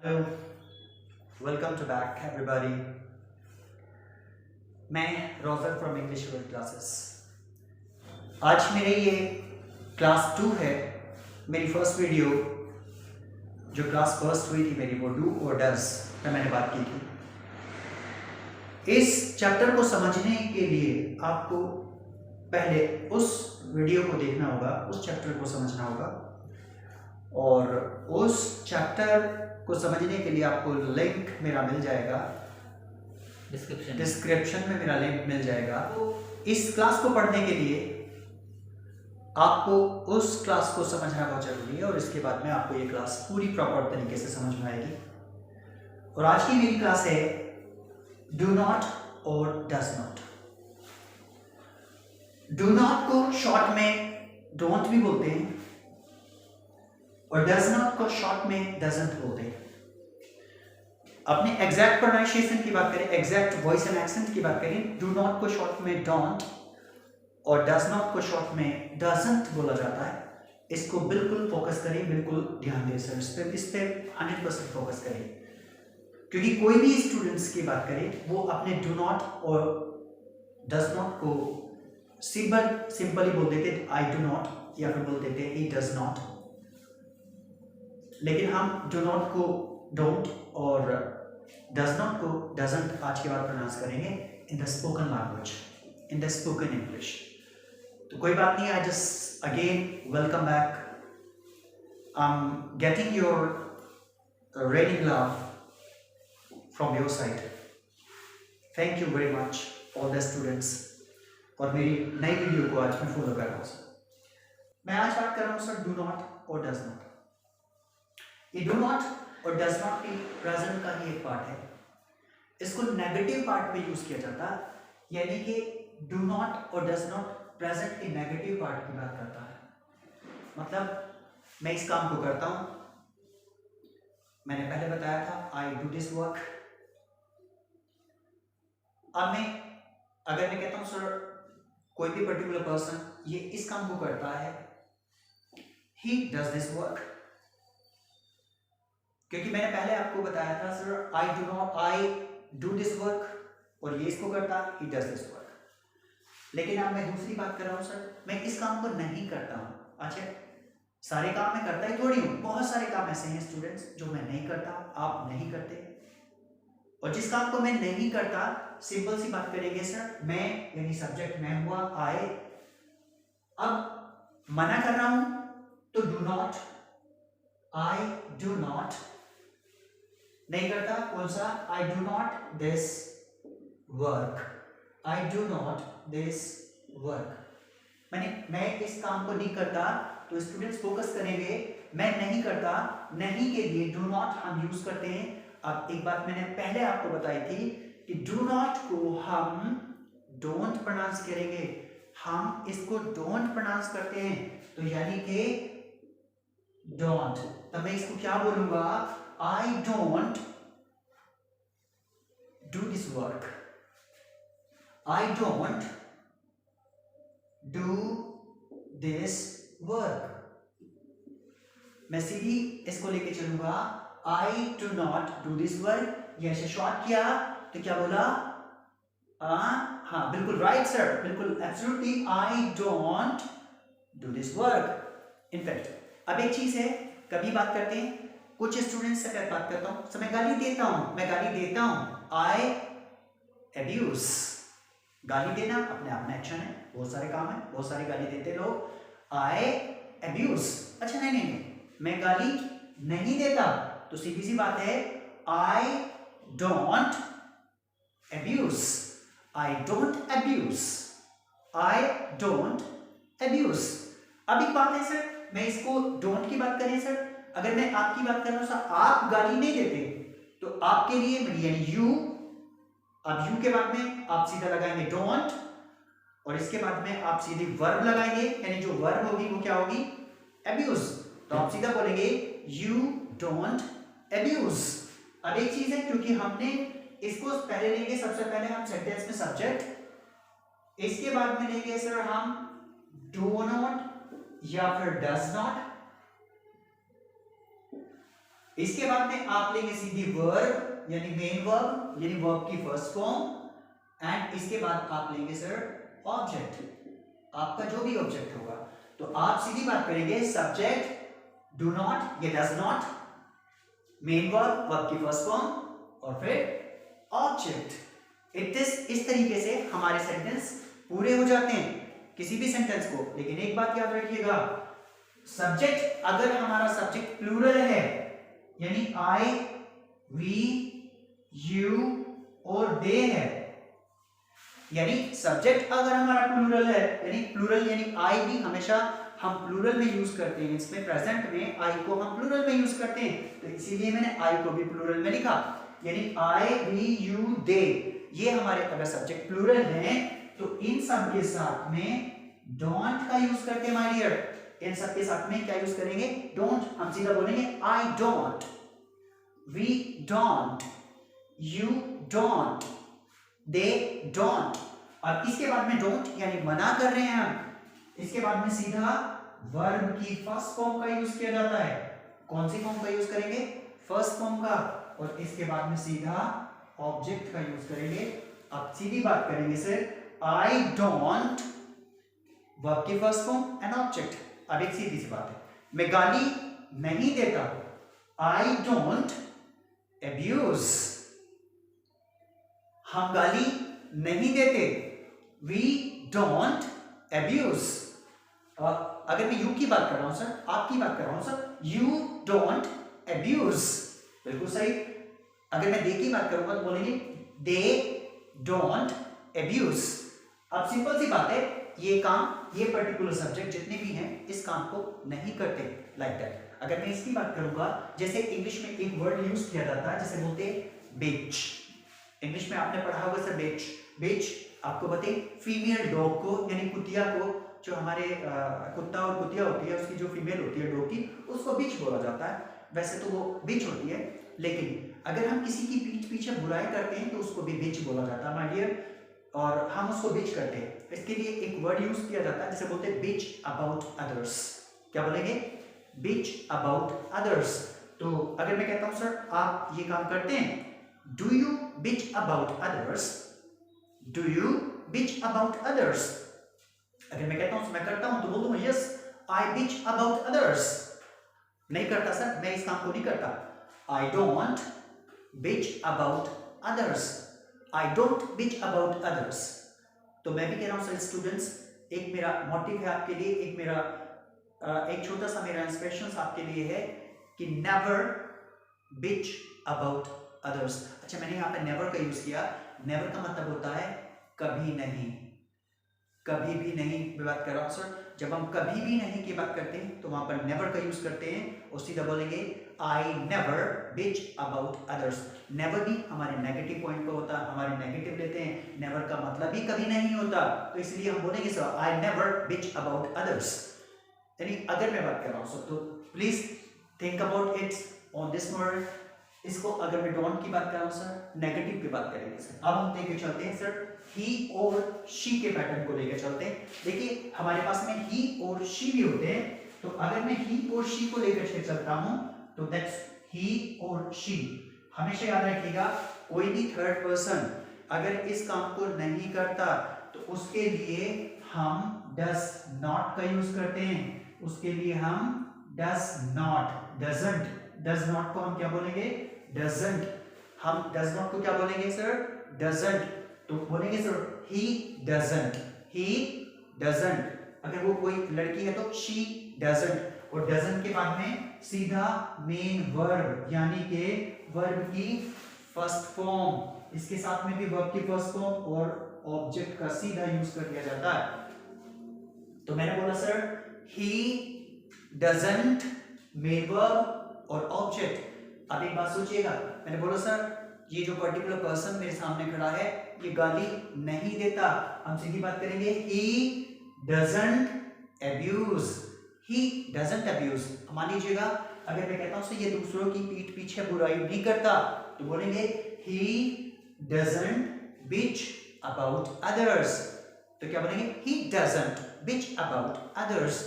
Hello, welcome to back everybody. मैं Roger from English world classes. आज मेरे ये क्लास 2 है। मेरी फर्स्ट वीडियो जो क्लास फर्स्ट हुई थी मेरी, वो डू और डज में मैंने बात की थी। इस चैप्टर को समझने के लिए आपको पहले उस वीडियो को देखना होगा, उस चैप्टर को समझना होगा, और उस चैप्टर को समझने के लिए आपको लिंक मेरा मिल जाएगा डिस्क्रिप्शन में मेरा लिंक मिल जाएगा। तो इस क्लास को पढ़ने के लिए आपको उस क्लास को समझना बहुत जरूरी है, और इसके बाद में आपको ये क्लास पूरी प्रॉपर तरीके से समझ में आएगी। और आज की मेरी क्लास है डू नॉट और डज नॉट। डू नॉट को शॉर्ट में डोंट भी बोलते हैं, और डज नॉट को शॉर्ट में डजंट बोलते हैं। अपने एग्जैक्ट प्रोनाउंसिएशन की बात करें, एग्जैक्ट वॉइस एंड एक्सेंट की बात करें, डू नॉट को शॉर्ट में डोंट और डज नॉट को शॉर्ट में डजंट बोला जाता है। इसको बिल्कुल फोकस करें, बिल्कुल ध्यान दें सर, इस पे 100% फोकस करें, क्योंकि कोई भी स्टूडेंट्स की बात करें वो अपने डू नॉट और डज नॉट को सिंपली बोल देते आई डू नॉट, या फिर बोल देते ही डज नॉट। लेकिन हम डू नॉट को डोंट और डज नॉट को डजंट आज के बाद प्रोनाउंस करेंगे in the spoken language, in the spoken English. तो कोई बात नहीं, I just again welcome back. I am getting your reading love from your side. Thank you very much all the students. और मेरी नई वीडियो को आज मैं फॉलो कर रहा हूँ सर। मैं आज बात कर रहा हूँ सर डू नॉट और डज नॉट। ये डू नॉट और डज नॉट भी प्रेजेंट का ही एक पार्ट है। इसको नेगेटिव पार्ट में यूज किया जाता है, यानी कि डू नॉट और डज नॉट प्रेजेंट के नेगेटिव पार्ट की बात करता है। मतलब मैं इस काम को करता हूं, मैंने पहले बताया था आई डू दिस वर्क। अब अगर मैं कहता हूं सर कोई भी पर्टिकुलर पर्सन ये इस काम को करता है, ही डज दिस वर्क, क्योंकि मैंने पहले आपको बताया था sir I do this work, और ये इसको करता है ही डज दिस वर्क। लेकिन अब मैं दूसरी बात कर रहा हूं सर मैं इस काम को नहीं करता हूं। अच्छा, सारे काम मैं करता ही थोड़ी हूं, बहुत सारे काम ऐसे हैं स्टूडेंट्स जो मैं नहीं करता, आप नहीं करते। और जिस काम को मैं नहीं करता, सिंपल सी बात करेंगे सर, मैं यानी सब्जेक्ट मैं हुआ, आई। अब मना कर रहा हूं तो do not, I do not. नहीं करता कौन सा, I do not this work, I do not this work. मैं इस काम को नहीं करता, तो स्टूडेंट्स फोकस करेंगे मैं नहीं करता, नहीं के लिए डू नॉट हम यूज करते हैं। अब एक बात मैंने पहले आपको बताई थी कि डू नॉट को हम डोंट प्रोनाउंस करेंगे, हम इसको डोंट प्रोनाउंस करते हैं, तो यानी कि डोंट। तो मैं इसको क्या बोलूंगा, I don't do this work, I don't do this work। मैं सीधी इसको लेके चलूंगा, I do not do this work। ये ऐसे शॉर्ट किया तो क्या बोला, हाँ बिल्कुल राइट सर, बिल्कुल absolutely, I don't do this work। In fact अब एक चीज है, कभी बात करते हैं कुछ स्टूडेंट्स से मैं बात करता हूं, मैं गाली देता हूं, आई अब्यूज। गाली देना अपने आप में एक्शन है, बहुत सारे काम है, बहुत सारी गाली देते लोग, आई अब्यूज। अच्छा नहीं, मैं गाली नहीं देता, तो सीधी सी बात है I don't abuse, I don't abuse, I don't abuse. अब एक बात है सर, मैं इसको डोंट की बात करें सर, अगर मैं आपकी बात कर रहा हूं सर, आप गाली नहीं देते, तो आपके लिए यानी यू, अब यू के बाद में आप सीधा लगाएंगे डोंट, और इसके बाद में आप सीधे वर्ब लगाएंगे, यानी जो वर्ब होगी वो क्या होगी, अब्यूज। तो आप सीधा बोलेंगे यू डोंट अब्यूज। अब एक चीज है, क्योंकि हमने इसको पहले लेंगे, सबसे पहले हम सेंटेंस में सब्जेक्ट, इसके बाद में लेंगे सर हम डू नॉट या फिर डज नॉट, इसके बाद में आप लेंगे सीधी वर्ब यानी मेन वर्ब यानी वर्ब की फर्स्ट फॉर्म, एंड इसके बाद आप लेंगे सर ऑब्जेक्ट, आपका जो भी ऑब्जेक्ट होगा। तो आप सीधी बात करेंगे सब्जेक्ट डू नॉट या does not, main verb verb की फर्स्ट फॉर्म और फिर ऑब्जेक्ट। इस तरीके से हमारे सेंटेंस पूरे हो जाते हैं किसी भी सेंटेंस को। लेकिन एक बात याद रखिएगा, सब्जेक्ट अगर हमारा सब्जेक्ट प्लूरल है यानी आई वी यू और दे है, यानी सब्जेक्ट अगर हमारा प्लूरल है यानी प्लूरल यानी आई भी हमेशा हम प्लूरल में यूज करते हैं, इसमें प्रेजेंट में आई को हम प्लूरल में यूज करते हैं, तो इसीलिए मैंने आई को भी प्लूरल में लिखा, यानी आई वी यू दे, ये हमारे अगर सब्जेक्ट प्लूरल हैं तो इन सब के साथ में डोंट का यूज करते हैं माय डियर। इन सब के साथ में क्या यूज करेंगे? डोंट। हम सीधा बोलेंगे I don't, we don't, you don't, they don't. अब इसके बाद में डोंट यानी मना कर रहे हैं हम, इसके बाद में सीधा वर्ब की फर्स्ट फॉर्म का यूज किया जाता है। कौन सी फॉर्म का यूज करेंगे? फर्स्ट फॉर्म का। और इसके बाद में सीधा ऑब्जेक्ट का यूज करेंगे। अब सीधी बात करेंगे सर, आई डोंट वर्ब की फर्स्ट फॉर्म एंड ऑब्जेक्ट। अब एक सीधी सी बात है, मैं गाली नहीं देता, आई डोंट अब्यूज। हम गाली नहीं देते, वी डोंट अब्यूज। अगर मैं यू की बात कर रहा हूं सर, आपकी बात कर रहा हूं सर, यू डोंट अब्यूज, बिल्कुल सही। अगर मैं दे की बात करूंगा तो बोलेंगे दे डोंट अब्यूज। अब सिंपल सी बात है, ये काम ये पर्टिकुलर सब्जेक्ट जितने भी हैं इस काम को नहीं करते लाइक दैट। अगर मैं इसकी बात करूंगा, जैसे इंग्लिश में एक वर्ड यूज किया जाता है जिसे बोलते हैं बिच। इंग्लिश में आपने पढ़ा होगा सर बिच। बिच आपको बताइए, फीमेल डॉग को यानी कुतिया को, जो हमारे कुत्ता और कुतिया होती है उसकी जो फीमेल होती है डॉग की, उसको बिच बोला जाता है। वैसे तो वो बिच होती है, लेकिन अगर हम किसी की पीठ पीछे बुराई करते हैं तो उसको भी बिच बोला जाता है माय डियर, और हम उसको बिच करते हैं। इसके लिए एक वर्ड यूज किया जाता है जिसे बोलते हैं बिच अबाउट अदर्स। क्या बोलेंगे? बिच अबाउट अदर्स। तो अगर मैं कहता हूं सर आप ये काम करते हैं, do you bitch about others, do you bitch about others. अगर मैं कहता हूं मैं करता हूं तो बोलूंगा yes I bitch about others. नहीं करता सर, मैं इस काम को नहीं करता, I don't bitch about others, I don't bitch about others. तो मैं भी कह रहा हूं सर स्टूडेंट्स, एक मेरा मोटिव है आपके लिए, एक मेरा एक छोटा सा मेरा इंस्पिरेशन आपके लिए है कि नेवर बिच अबाउट अदर्स। अच्छा, मैंने यहाँ पे नेवर का यूज किया। नेवर का मतलब होता है कभी नहीं, कभी भी नहीं मैं बात कर रहा हूं सर। जब हम कभी भी नहीं की बात करते हैं तो वहां पर नेवर का यूज करते हैं और सीधा बोलेंगे I never bitch about others. Never भी हमारे नेगेटिव पॉइंट पर होता है, हमारे नेगेटिव लेते हैं, नेवर का मतलब ही कभी नहीं होता, तो इसलिए हम बोलेंगे sir I never bitch about others. यानी अगर मैं बात कर रहा हूं सर तो please think about it on this word. इसको अगर मैं डोंट की बात कर रहा हूं सर, नेगेटिव की बात करेंगे सर। अब हम लेके चलते हैं सर ही और शी के पैटर्न को लेकर चलते हैं। देखिए हमारे पास में ही और शी भी होते हैं, तो अगर मैं ही और शी को लेकर चलता हूं तो दैट्स ही और शी। हमेशा याद रखिएगा, कोई भी थर्ड पर्सन अगर इस काम को नहीं करता तो उसके लिए हम डज नॉट का यूज करते हैं। उसके लिए हम does not, doesn't, does not को हम क्या बोलेंगे? डजंट। हम डज नॉट को क्या बोलेंगे सर? डजंट। तो बोलेंगे sir he doesn't, he doesn't. अगर वो कोई लड़की है तो शी डजंट, और डजंट के बाद में सीधा मेन वर्ब यानी के वर्ब की फर्स्ट फॉर्म, इसके साथ में भी वर्ब की फर्स्ट फॉर्म और ऑब्जेक्ट का सीधा यूज कर दिया जाता है। तो मैंने बोला sir he doesn't, main verb और ऑब्जेक्ट। अब एक बात सोचिएगा, मैंने बोला सर ये जो पर्टिकुलर पर्सन मेरे सामने खड़ा है ये गाली नहीं देता। हम सीधी बात करेंगे he doesn't abuse, he doesn't abuse. मान लीजिएगा अगर मैं कहता हूं सर ये दूसरों की पीठ पीछे बुराई नहीं करता, तो बोलेंगे he doesn't bitch about others. तो क्या बोलेंगे? He doesn't bitch about others.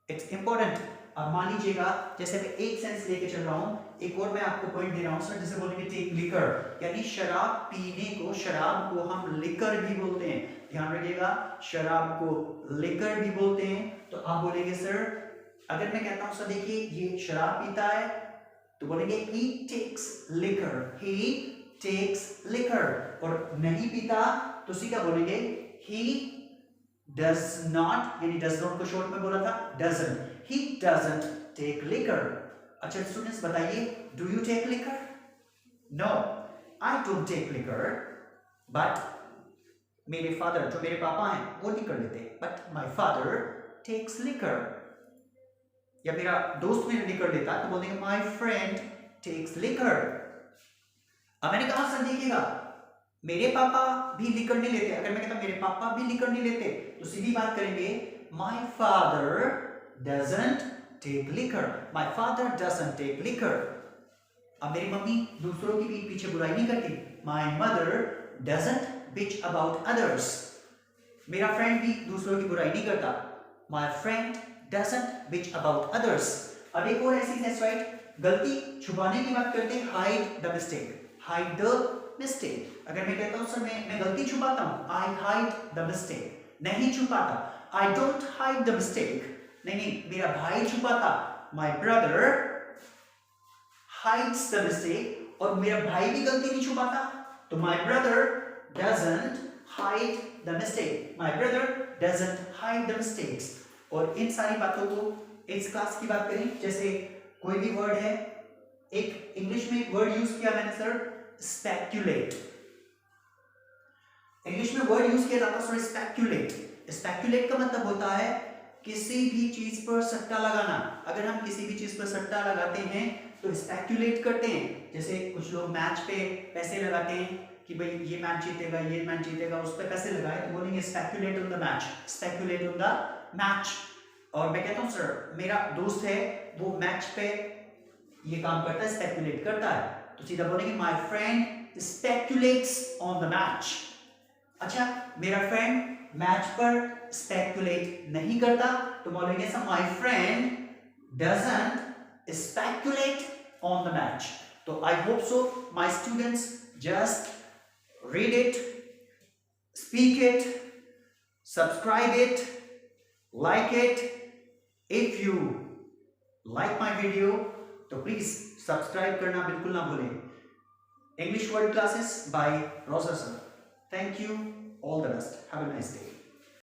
It's important. अब मान लीजिएगा जैसे मैं एक सेंस लेके चल रहा हूं एक और मैं आपको पॉइंट दे रहा हूं सर, जैसे बोलेंगे टेक लिकर, यानी शराब पीने को, शराब को हम लिकर भी बोलते हैं, ध्यान रखिएगा, शराब को लिकर भी बोलते हैं। तो आप बोलेंगे सर, अगर मैं कहता हूं सर देखिए ये शराब पीता है, तो बोलेंगे he takes liquor, he takes liquor, और नहीं पीता तो सीधा बोलेंगे he does not, यानी does not को शॉर्ट में बोला था doesn't, he doesn't take liquor। अच्छा स्टूडेंट्स बताइए, do you take liquor? No, I don't take liquor, but मेरे फादर, जो मेरे पापा हैं, वो नहीं कर लेते, but my father takes liquor। या मेरा दोस्त भी नहीं कर लेता तो बोलेंगे my friend takes liquor। अब मैंने कहा सर देखिएगा, मेरे पापा भी लिकर नहीं लेते, अगर मैं कहता मेरे पापा भी लिकर नहीं लेते तो सीधी बात करेंगे my father doesn't take liquor, my father doesn't take liquor। अब मेरी मम्मी दूसरों की भी पीछे बुराई नहीं करती, my mother doesn't bitch about others। मेरा फ्रेंड भी दूसरों की बुराई नहीं करता, my friend doesn't bitch about others। अब एक और ऐसी सेंस राइट, गलती छुपाने की बात करते हैं, hide the mistake, hide the mistake। अगर मैं कहता हूं सर मैं गलती छुपाता हूं, I hide the mistake, नहीं छुपाता, I don't hide the mistake, नहीं मेरा भाई छुपाता, my brother hides the mistake, और मेरा भाई भी गलती नहीं छुपाता, तो my brother doesn't hide the mistake, my brother doesn't hide the mistakes। और इन सारी बातों को इस क्लास की बात करें, जैसे कोई भी वर्ड है, एक इंग्लिश में एक वर्ड यूज किया मैंने सर स्पेक्यूलेट, इंग्लिश में वर्ड यूज किया जाता है सर स्पेक्यूलेट। स्पेक्यूलेट का मतलब होता है किसी भी चीज पर सट्टा लगाना। अगर हम किसी भी चीज पर सट्टा लगाते हैं तो स्पेक्यूलेट करते हैं। जैसे कुछ लोग मैच पे पैसे लगाते हैं कि भाई ये मैच जीतेगा, ये मैच जीतेगा, उस पर पैसे लगाए तो बोलेंगे speculate on the match, speculate on the match. और मैं कहता हूं सर मेरा दोस्त है वो मैच पे ये काम करता है, स्पेक्यूलेट करता है, तो सीधा बोलेंगे my friend speculates on the match. अच्छा मेरा फ्रेंड मैच पर स्पेक्यूलेट नहीं करता तो बोलेंगे sir my friend doesn't speculate on the match. तो I hope so my students just read it, speak it, subscribe it, like it। If you like my video तो please subscribe करना बिल्कुल ना भूलें। English word classes by Rosa sir। Thank you, all the best, have a nice day।